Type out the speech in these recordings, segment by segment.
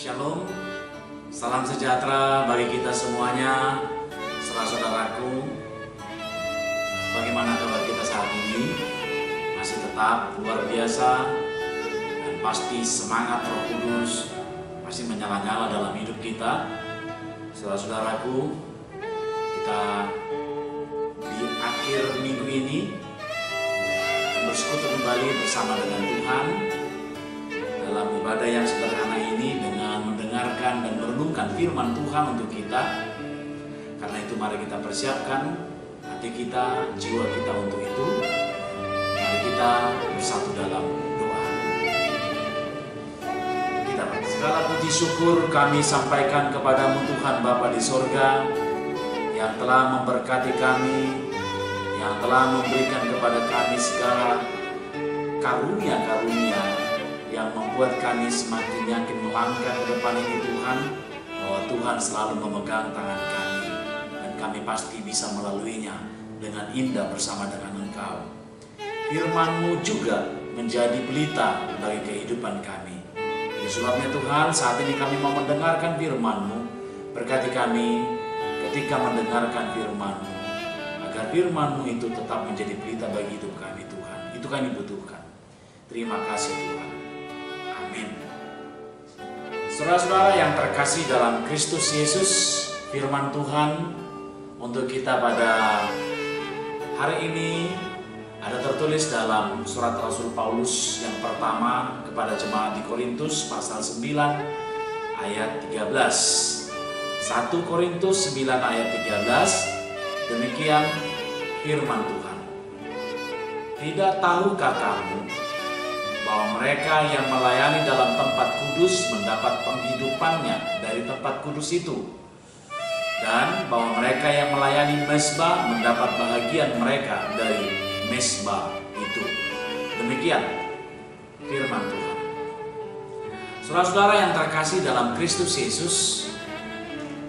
Shalom, salam sejahtera bagi kita semuanya, saudara-saudaraku. Bagaimana kabar kita saat ini? Masih tetap luar biasa dan pasti semangat Roh Kudus masih menyala-nyala dalam hidup kita. Saudara-saudaraku, kita di akhir minggu ini bersekutu kembali bersama dengan Tuhan dalam ibadah yang sederhana ini dengan mendengarkan dan merenungkan firman Tuhan untuk kita. Karena itu mari kita persiapkan hati kita, jiwa kita untuk itu. Mari kita bersatu dalam doa. Kita segala puji syukur kami sampaikan kepadamu Tuhan Bapa di sorga, yang telah memberkati kami, yang telah memberikan kepada kami segala karunia-karunia yang membuat kami semakin yakin melangkah ke depan ini Tuhan, bahwa Tuhan selalu memegang tangan kami dan kami pasti bisa melaluinya dengan indah bersama dengan Engkau. Firman-Mu juga menjadi pelita bagi kehidupan kami. Oleh sebabnya Tuhan, saat ini kami mau mendengarkan firman-Mu. Berkati kami ketika mendengarkan firman-Mu, agar firman-Mu itu tetap menjadi pelita bagi hidup kami Tuhan. Itu kami butuhkan. Terima kasih Tuhan. Amin. Saudara-saudara yang terkasih dalam Kristus Yesus, firman Tuhan untuk kita pada hari ini ada tertulis dalam surat Rasul Paulus yang pertama kepada jemaat di Korintus pasal 9 ayat 13. 1 Korintus 9 ayat 13, demikian firman Tuhan. Tidak tahukah kamu bahwa mereka yang melayani dalam tempat kudus mendapat penghidupannya dari tempat kudus itu, dan bahwa mereka yang melayani mezbah mendapat bahagian mereka dari mezbah itu. Demikian firman Tuhan. Saudara-saudara yang terkasih dalam Kristus Yesus,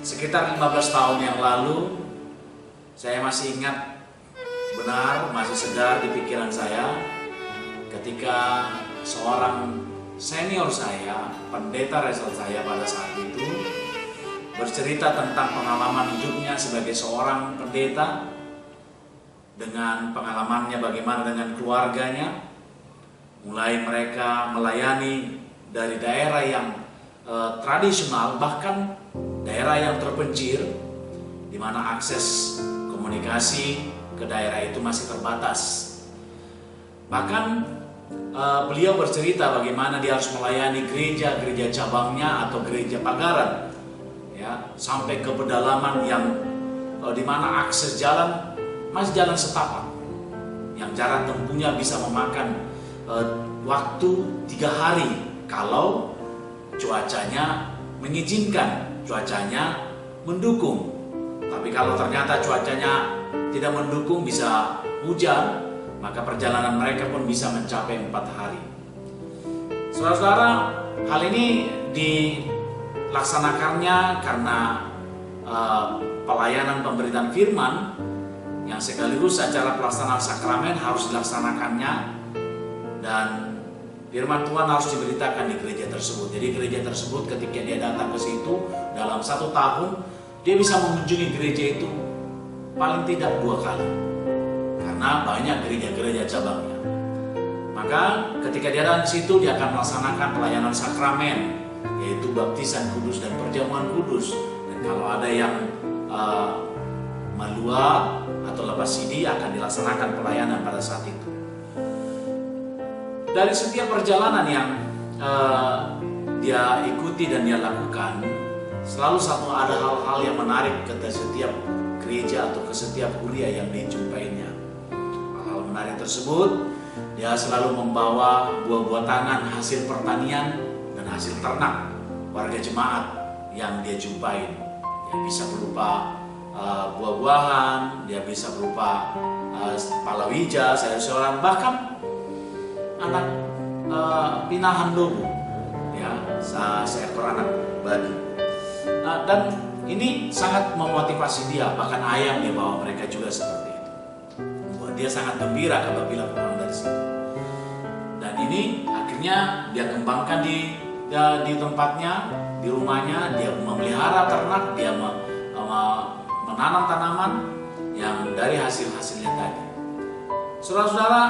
sekitar 15 tahun yang lalu, saya masih ingat benar, masih segar di pikiran saya ketika seorang senior saya, pendeta resel saya pada saat itu, bercerita tentang pengalaman hidupnya sebagai seorang pendeta, dengan pengalamannya bagaimana dengan keluarganya, mulai mereka melayani dari daerah yang tradisional, bahkan daerah yang terpencil, di mana akses komunikasi ke daerah itu masih terbatas. Bahkan beliau bercerita bagaimana dia harus melayani gereja cabangnya atau gereja pagaran, ya, sampai ke pedalaman yang di mana akses jalan masih jalan setapak, yang jarak tempuhnya bisa memakan waktu 3 hari kalau cuacanya mengizinkan, cuacanya mendukung. Tapi kalau ternyata cuacanya tidak mendukung, bisa hujan, maka perjalanan mereka pun bisa mencapai 4 hari. Saudara-saudara, hal ini dilaksanakannya karena pelayanan pemberitaan firman yang sekaligus acara pelaksanaan sakramen harus dilaksanakannya, dan firman Tuhan harus diberitakan di gereja tersebut. Jadi gereja tersebut ketika dia datang ke situ dalam 1 tahun, dia bisa mengunjungi gereja itu paling tidak 2 kali. Karena banyak gereja-gereja cabangnya. Maka ketika dia datang ke situ, dia akan melaksanakan pelayanan sakramen, yaitu baptisan kudus dan perjamuan kudus. Dan kalau ada yang meluap atau lepas sidi, akan dilaksanakan pelayanan pada saat itu. Dari setiap perjalanan yang dia ikuti dan dia lakukan, selalu ada hal-hal yang menarik ke setiap gereja atau ke setiap kuliah yang dijumpainya. Hal menarik tersebut, dia selalu membawa buah-buah tangan hasil pertanian dan hasil ternak warga jemaat yang dia jumpai. Yang bisa berupa buah-buahan, dia bisa berupa palawija, sayur-sayuran, bahkan anak pinahan domba, ya, seekor anak babi. Dan ini sangat memotivasi dia, bahkan ayam dia bawa mereka juga seperti itu. Dia sangat gembira apabila pulang dari situ. Dan ini akhirnya dia kembangkan di tempatnya, di rumahnya, dia memelihara ternak, dia menanam tanaman yang dari hasil-hasilnya tadi. Saudara-saudara,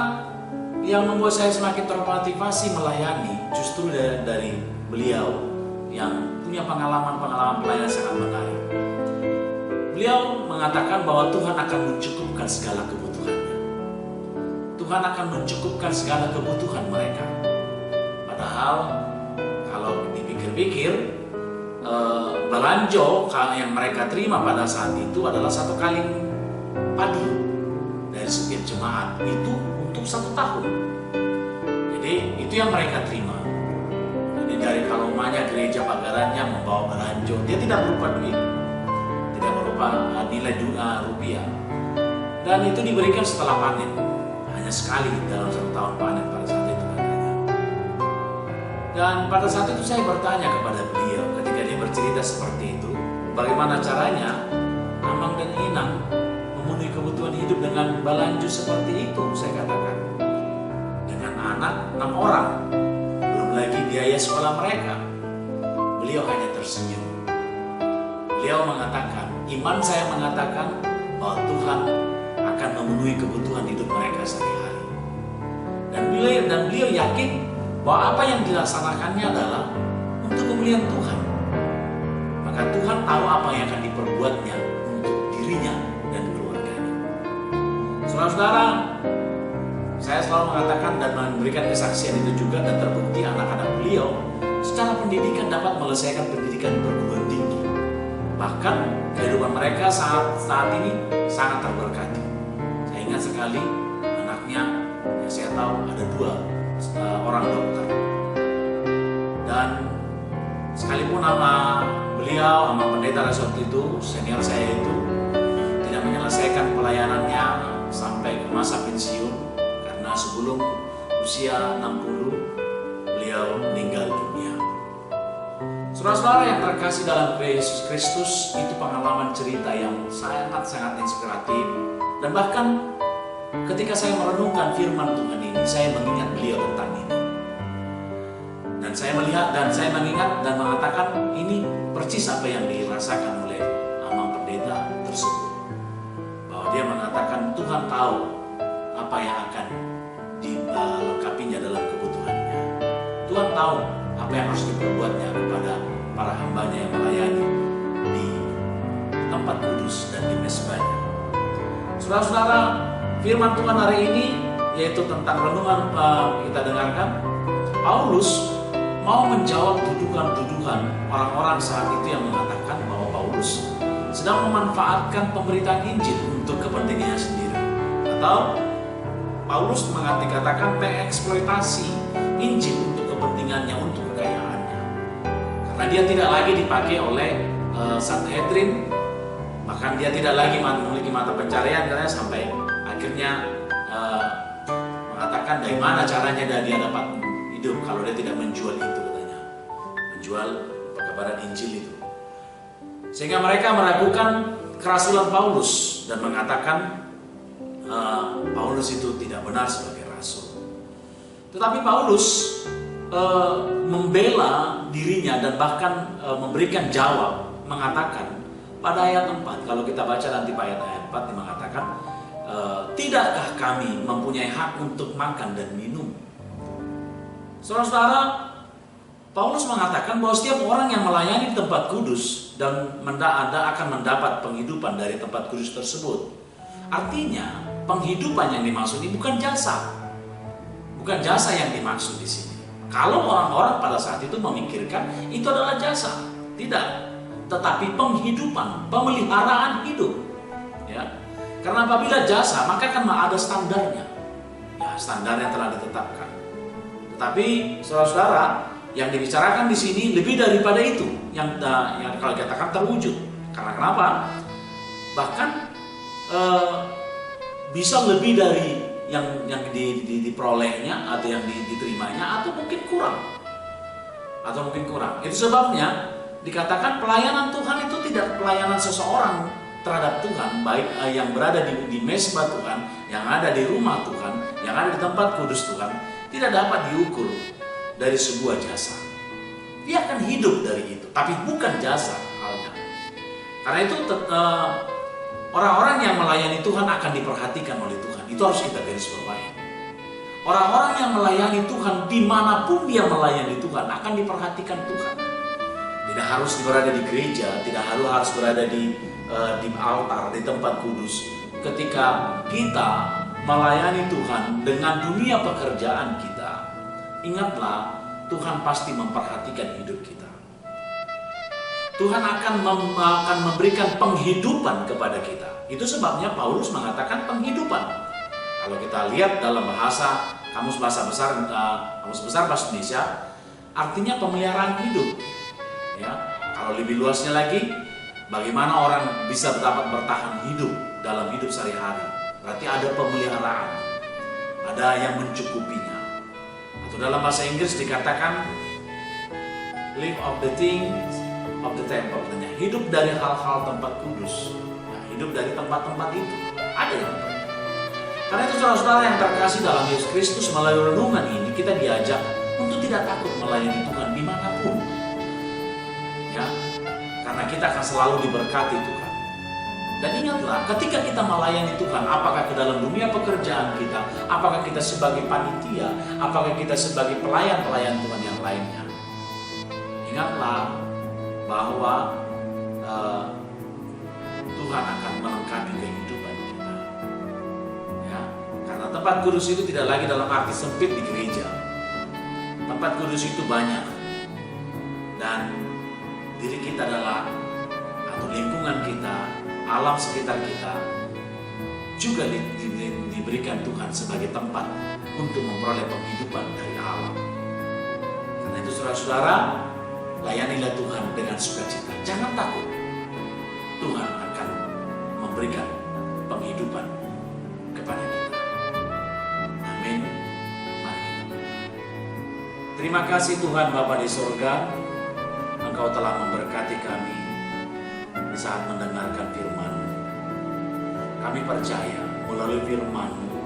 yang membuat saya semakin termotivasi melayani justru dari beliau yang punya pengalaman pelayanan sangat menarik. Beliau mengatakan bahwa Tuhan akan mencukupkan segala kebutuhannya. Tuhan akan mencukupkan segala kebutuhan mereka. Padahal kalau dipikir-pikir, belanjo yang mereka terima pada saat itu adalah 1 kali padi dari setiap jemaat itu untuk 1 tahun. Jadi itu yang mereka terima. Jadi dari kalau rumahnya gereja pagarannya membawa belanjo, dia tidak berupa duit, tidak berupa nilai rupiah, dan itu diberikan setelah panen, hanya sekali dalam 1 tahun panen pada saat itu katanya. Dan pada saat itu saya bertanya kepada beliau ketika dia bercerita seperti itu, bagaimana caranya Amang dan Inang memenuhi kebutuhan hidup dengan belanjo seperti itu. Saya katakan, dengan anak 6 orang, belum lagi biaya sekolah mereka. Beliau hanya tersenyum. Beliau mengatakan, iman saya mengatakan bahwa Tuhan akan memenuhi kebutuhan hidup mereka sehari-hari. Dan beliau yakin bahwa apa yang dilaksanakannya adalah untuk kemuliaan Tuhan. Maka Tuhan tahu apa yang akan diperbuatnya untuk dirinya dan keluarganya. Saudara-saudara, saya selalu mengatakan dan memberikan kesaksian itu juga, dan terbukti anak-anak beliau secara pendidikan dapat menyelesaikan pendidikan perguruan tinggi. Bahkan kehidupan mereka saat ini sangat terberkati. Saya ingat sekali anaknya, yang saya tahu ada 2 orang dokter. Dan sekalipun nama beliau, nama pendeta resort itu, senior saya itu, tidak menyelesaikan pelayanannya sampai ke masa pensiun, karena sebelum usia 60 beliau meninggal dunia. Saudara-saudara yang terkasih dalam Yesus Kristus, itu pengalaman cerita yang sangat-sangat inspiratif. Dan bahkan ketika saya merenungkan firman Tuhan ini, saya mengingat beliau tentang ini. Dan saya melihat dan saya mengingat dan mengatakan ini persis apa yang dirasakan oleh Amang Pendeta tersebut. Bahwa dia mengatakan Tuhan tahu apa yang akan dilengkapinya dalam kebutuhannya. Tuhan tahu apa yang harus diperbuatnya kepada para hambanya yang melayani di tempat kudus dan di mesbahnya. Saudara-saudara, firman Tuhan hari ini yaitu tentang renungan kita dengarkan. Paulus mau menjawab tuduhan-tuduhan orang-orang saat itu yang mengatakan bahwa Paulus sedang memanfaatkan pemberitaan Injil untuk kepentingannya sendiri, atau Paulus dikatakan mengeksploitasi Injil untuk kepentingannya, untuk kekayaannya. Karena dia tidak lagi dipakai oleh Sanhedrin, bahkan dia tidak lagi memiliki mata pencarian, katanya, sampai akhirnya mengatakan dari mana caranya dia dapat hidup kalau dia tidak menjual itu, katanya, menjual kebenaran Injil itu. Sehingga mereka meragukan kerasulan Paulus dan mengatakan Paulus itu tidak benar sebagai rasul. Tetapi Paulus membela dirinya dan bahkan memberikan jawab, mengatakan pada ayat 4, kalau kita baca nanti pada ayat 4, dia mengatakan, tidakkah kami mempunyai hak untuk makan dan minum? Saudara-saudara, Paulus mengatakan bahwa setiap orang yang melayani di tempat kudus dan akan mendapat penghidupan dari tempat kudus tersebut. Artinya, penghidupan yang dimaksud ini bukan jasa. Bukan jasa yang dimaksud di sini. Kalau orang-orang pada saat itu memikirkan itu adalah jasa, tidak. Tetapi penghidupan, pemeliharaan hidup. Ya. Karena apabila jasa, maka kan ada standarnya. Ya, standar yang telah ditetapkan. Tetapi saudara-saudara, yang dibicarakan di sini lebih daripada itu, yang kalau dikatakan terwujud. Karena kenapa? Bahkan bisa lebih dari yang diperolehnya atau yang diterimanya, atau mungkin kurang. Itu sebabnya dikatakan pelayanan Tuhan itu tidak pelayanan seseorang terhadap Tuhan, baik yang berada di mesbah Tuhan, yang ada di rumah Tuhan, yang ada di tempat kudus Tuhan, tidak dapat diukur dari sebuah jasa. Dia akan hidup dari itu, tapi bukan jasa halnya. Karena itu orang-orang yang melayani Tuhan akan diperhatikan oleh Tuhan. Itu harus kita garis bawahi. Orang-orang yang melayani Tuhan dimanapun dia melayani Tuhan akan diperhatikan Tuhan. Tidak harus berada di gereja, tidak harus berada di altar, di tempat kudus. Ketika kita melayani Tuhan dengan dunia pekerjaan kita, ingatlah Tuhan pasti memperhatikan hidup kita. Tuhan akan memberikan penghidupan kepada kita. Itu sebabnya Paulus mengatakan penghidupan. Kalau kita lihat dalam kamus bahasa besar bahasa Indonesia, artinya pemeliharaan hidup. Ya, kalau lebih luasnya lagi, bagaimana orang bisa dapat bertahan hidup dalam hidup sehari-hari. Berarti ada pemeliharaan, ada yang mencukupinya. Atau dalam bahasa Inggris dikatakan live of the things of the temple, artinya hidup dari hal-hal tempat kudus. Ya, hidup dari tempat-tempat itu ada yang penting. Karena itu saudara-saudara yang terkasih dalam Yesus Kristus, melalui renungan ini kita diajak untuk tidak takut melayani Tuhan dimanapun. Ya, karena kita akan selalu diberkati Tuhan. Dan ingatlah, ketika kita melayani Tuhan, apakah ke dalam dunia pekerjaan kita, apakah kita sebagai panitia, apakah kita sebagai pelayan-pelayan Tuhan yang lainnya, ingatlah bahwa Tuhan akan melengkapi kehidupan kita. Ya, karena tempat kudus itu tidak lagi dalam arti sempit di gereja. Tempat kudus itu banyak, dan diri kita adalah, atau lingkungan kita, alam sekitar kita juga diberikan Tuhan sebagai tempat untuk memperoleh penghidupan dari alam. Karena itu saudara-saudara, layanilah Tuhan dengan sukacita. Jangan takut. Tuhan akan memberikan penghidupan kepada kita. Amin. Mari kita. Terima kasih Tuhan Bapa di surga, Engkau telah memberkati kami di saat mendengarkan firman. Kami percaya melalui firman-Mu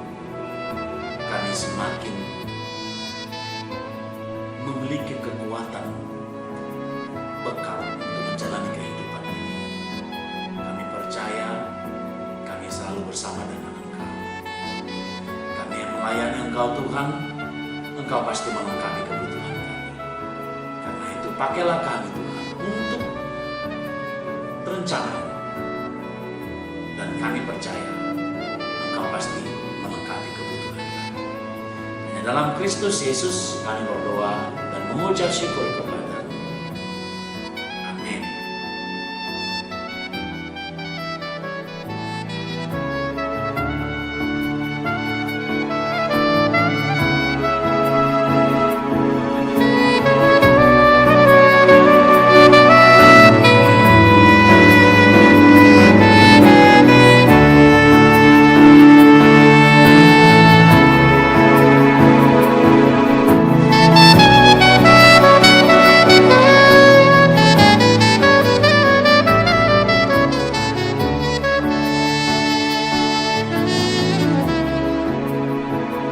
kami semakin memiliki kekuatan bekal untuk menjalani kehidupan ini. Kami percaya kami selalu bersama dengan Engkau. Kami yang melayani Engkau Tuhan, Engkau pasti melengkapi kebutuhan kami. Karena itu pakailah kami Tuhan untuk rencana, dan kami percaya Engkau pasti melengkapi kebutuhan kami. Hanya dalam Kristus Yesus kami berdoa dan mengucap syukur kepada